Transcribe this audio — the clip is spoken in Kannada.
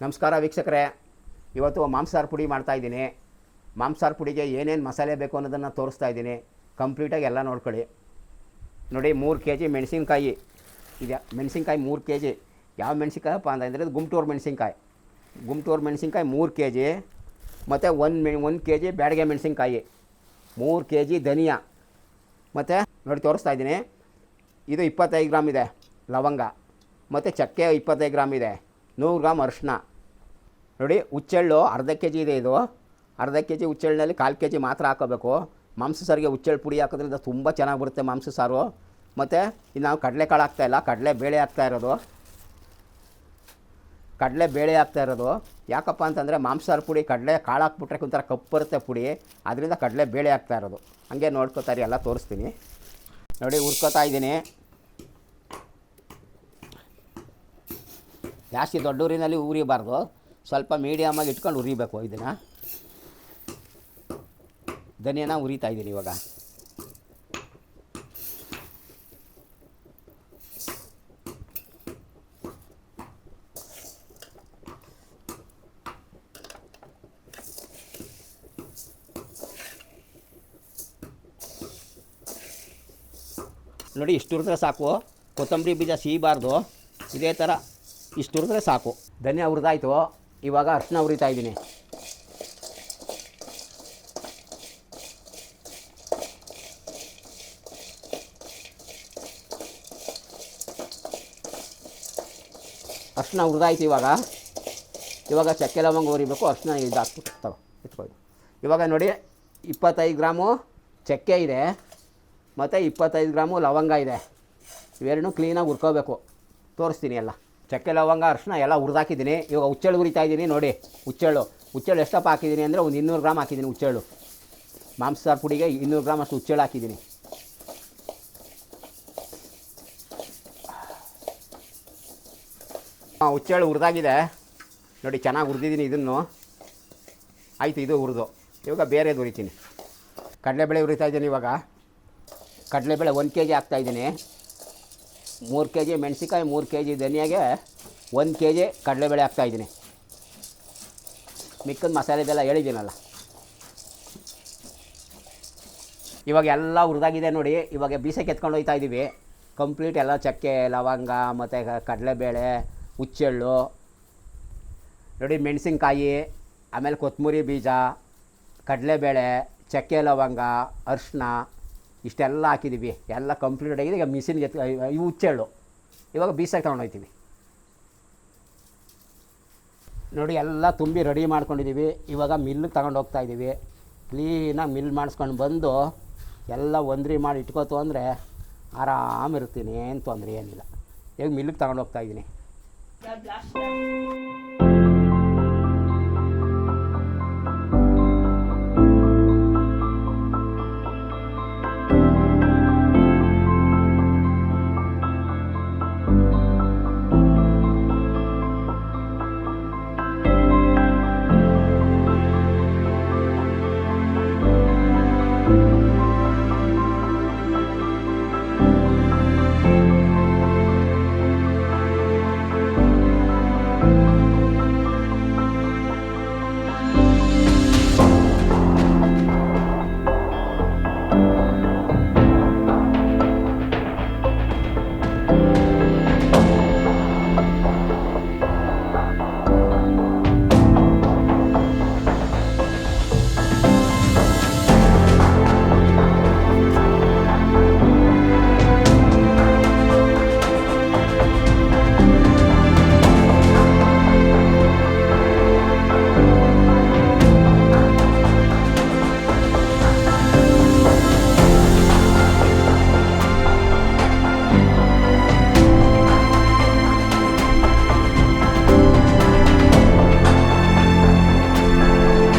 ನಮಸ್ಕಾರ ವೀಕ್ಷಕರೇ, ಇವತ್ತು ಮಾಂಸಾಹಾರ ಪುಡಿ ಮಾಡ್ತಾಯಿದ್ದೀನಿ. ಮಾಂಸಾಹಾರ ಪುಡಿಗೆ ಏನೇನು ಮಸಾಲೆ ಬೇಕು ಅನ್ನೋದನ್ನು ತೋರಿಸ್ತಾ ಇದ್ದೀನಿ. ಕಂಪ್ಲೀಟಾಗಿ ಎಲ್ಲ ನೋಡ್ಕೊಳ್ಳಿ. ನೋಡಿ, 3 kg ಮೆಣಸಿನ್ಕಾಯಿ ಇದೆ. ಮೆಣಸಿನ್ಕಾಯಿ 3 kg. ಯಾವ ಮೆಣಸಿನ್ಕಾಯಪ್ಪ ಅಂತಂದರೆ ಗುಂಟೂರು ಮೆಣಸಿನ್ಕಾಯಿ. 3 kg ಮತ್ತು 1 kg ಬ್ಯಾಡಗೆ ಮೆಣಸಿನ್ಕಾಯಿ, 3 kg ಧನಿಯಾ. ಮತ್ತು ನೋಡಿ ತೋರಿಸ್ತಾ ಇದ್ದೀನಿ. ಇದು 25 ಗ್ರಾಮ್ ಇದೆ ಲವಂಗ, ಮತ್ತು ಚಕ್ಕೆ 25 ಗ್ರಾಮ್ ಇದೆ, 100 ಗ್ರಾಮ್ ಅರಿಶಿನ. ನೋಡಿ, ಹುಚ್ಚೆಳ್ಳು ಅರ್ಧ kg ಇದೆ. ಇದು ಅರ್ಧ kg ಹುಚ್ಚೆಳ್ಳಿನಲ್ಲಿ 1/4 kg ಮಾತ್ರ ಹಾಕೋಬೇಕು. ಮಾಂಸ ಸಾರಿಗೆ ಹುಚ್ಚೆಳ್ಳು ಪುಡಿ ಹಾಕೋದ್ರಿಂದ ತುಂಬ ಚೆನ್ನಾಗಿ ಬರುತ್ತೆ ಮಾಂಸ ಸಾರು. ಮತ್ತು ಇದು ನಾವು ಕಡಲೆಕಾಳು ಹಾಕ್ತಾಯಿಲ್ಲ, ಕಡಲೆಬೇಳೆ ಹಾಕ್ತಾಯಿರೋದು. ಯಾಕಪ್ಪ ಅಂತಂದರೆ ಮಾಂಸಾಹಾರ ಪುಡಿ ಕಡಲೆ ಕಾಳು ಹಾಕ್ಬಿಟ್ರೆ ಒಂಥರ ಕಪ್ಪು ಬರುತ್ತೆ ಪುಡಿ, ಅದರಿಂದ ಕಡಲೆಬೇಳೆ ಹಾಕ್ತಾಯಿರೋದು. ಹಾಗೆ ನೋಡ್ಕೋತಾರೆ, ಎಲ್ಲ ತೋರಿಸ್ತೀನಿ. ನೋಡಿ, ಹುರ್ಕೋತಾ ಇದ್ದೀನಿ. ಜಾಸ್ತಿ ದೊಡ್ಡ ಊರಿನಲ್ಲಿ ಉರಿಬಾರ್ದು, ಸ್ವಲ್ಪ ಮೀಡಿಯಮಾಗಿ ಇಟ್ಕೊಂಡು ಉರಿಬೇಕು. ಇದನ್ನು ಧನಿಯಾನ ಉರಿತಾ ಇದ್ದೀನಿ ಇವಾಗ. ನೋಡಿ, ಇಷ್ಟು ಹುರಿದ್ರೆ ಸಾಕು. ಕೊತ್ತಂಬರಿ ಬೀಜ ಸೀಬಾರ್ದು. ಇದೇ ಥರ ಇಷ್ಟು ಹುರಿದ್ರೆ ಸಾಕು. ಧನಿಯಾ ಹುರಿದಾಯ್ತು. ಇವಾಗ ಅರಿಶಿನ ಹುರಿತಾ ಇದ್ದೀನಿ. ಅರಿಶಿನ ಹುರಿದಾಯ್ತು. ಇವಾಗ ಚಕ್ಕೆ ಲವಂಗ ಹುರಿಬೇಕು. ಅರಿಶಿನ ಇದು ಹಾಕ್ಬಿಟ್ಟು ಎತ್ಕೊಳ್ಳಿ. ಇವಾಗ ನೋಡಿ, 25 ಗ್ರಾಮು ಚಕ್ಕೆ ಇದೆ ಮತ್ತು 25 ಗ್ರಾಮು ಲವಂಗ ಇದೆ. ಇವೆರಡನ್ನೂ ಕ್ಲೀನಾಗಿ ಹುರ್ಕೋಬೇಕು. ತೋರಿಸ್ತೀನಿ ಎಲ್ಲ. ಚಕ್ಕೆ ಲವಂಗ ಅರಿಶಿನ ಎಲ್ಲ ಹುರಿದಾಕಿದ್ದೀನಿ. ಇವಾಗ ಹುಚ್ಚೆಳ್ಳು ಹುರಿತಾ ಇದ್ದೀನಿ. ನೋಡಿ, ಹುಚ್ಚೆಳ್ಳು ಎಷ್ಟಪ್ಪ ಹಾಕಿದ್ದೀನಿ ಅಂದರೆ ಒಂದು 200 ಗ್ರಾಮ್ ಹಾಕಿದ್ದೀನಿ ಹುಚ್ಚೆಳ್ಳು. ಮಾಂಸಾಹಾರ ಪುಡಿಗೆ 200 ಗ್ರಾಮ್ ಅಷ್ಟು ಹುಚ್ಚೆಳ್ಳು ಹಾಕಿದ್ದೀನಿ. ಹುಚ್ಚೆಳ್ಳು ಹುರಿದಾಗಿದೆ ನೋಡಿ, ಚೆನ್ನಾಗಿ ಹುರಿದಿದ್ದೀನಿ. ಇದನ್ನು ಆಯಿತು, ಇದು ಹುರಿದು. ಇವಾಗ ಬೇರೆದು ಹುರಿತೀನಿ. ಕಡಲೆಬೇಳೆ ಹುರಿತಾ ಇದ್ದೀನಿ. ಇವಾಗ ಕಡಲೆಬೇಳೆ 1 kg ಹಾಕ್ತಾಯಿದ್ದೀನಿ. 3 kg ಮೆಣಸಿನ್ಕಾಯಿ, 3 kg ಧನಿಯಾಗೆ 1 kg ಕಡಲೆಬೇಳೆ ಹಾಕ್ತಾಯಿದ್ದೀನಿ. ಮಿಕ್ಕದ ಮಸಾಲೆದೆಲ್ಲ ಹೇಳಿದ್ದೀನಲ್ಲ. ಇವಾಗ ಎಲ್ಲ ಹುರಿದಾಗಿದೆ ನೋಡಿ. ಇವಾಗ ಬೀಸಕ್ಕೆ ಎತ್ಕೊಂಡು ಹೋಗ್ತಾ ಇದ್ದೀವಿ. ಕಂಪ್ಲೀಟ್ ಎಲ್ಲ ಚಕ್ಕೆ ಲವಂಗ ಮತ್ತು ಕಡಲೆಬೇಳೆ, ಹುಚ್ಚೆಳ್ಳು ನೋಡಿ, ಮೆಣಸಿನ್ಕಾಯಿ, ಆಮೇಲೆ ಕೊತ್ತಂಬರಿ ಬೀಜ, ಕಡಲೆಬೇಳೆ, ಚಕ್ಕೆ ಲವಂಗ, ಅರಿಶಿನ ಇಷ್ಟೆಲ್ಲ ಹಾಕಿದ್ದೀವಿ. ಎಲ್ಲ ಕಂಪ್ಲೀಟ್ ಆಗಿದೆ. ಈಗ ಮಿಷಿನ್ಗೆ ಇವು ಹುಚ್ಚೆಳ್ಳು ಇವಾಗ ಬೀಸಕ್ಕೆ ತೊಗೊಂಡೋಗ್ತೀವಿ. ನೋಡಿ, ಎಲ್ಲ ತುಂಬಿ ರೆಡಿ ಮಾಡ್ಕೊಂಡಿದ್ದೀವಿ. ಇವಾಗ ಮಿಲ್ಲಿಗೆ ತಗೊಂಡು ಹೋಗ್ತಾ ಇದ್ದೀವಿ. ಕ್ಲೀನಾಗಿ ಮಿಲ್ ಮಾಡಿಸ್ಕೊಂಡು ಬಂದು ಎಲ್ಲ ಒಂದ್ರಿ ಮಾಡಿ ಇಟ್ಕೋತು ಅಂದರೆ ಆರಾಮಿರ್ತೀನಿ. ಏನು ತೊಂದರೆ ಏನಿಲ್ಲ. ಈಗ ಮಿಲ್ಲಿಗೆ ತಗೊಂಡು ಹೋಗ್ತಾ ಇದ್ದೀನಿ.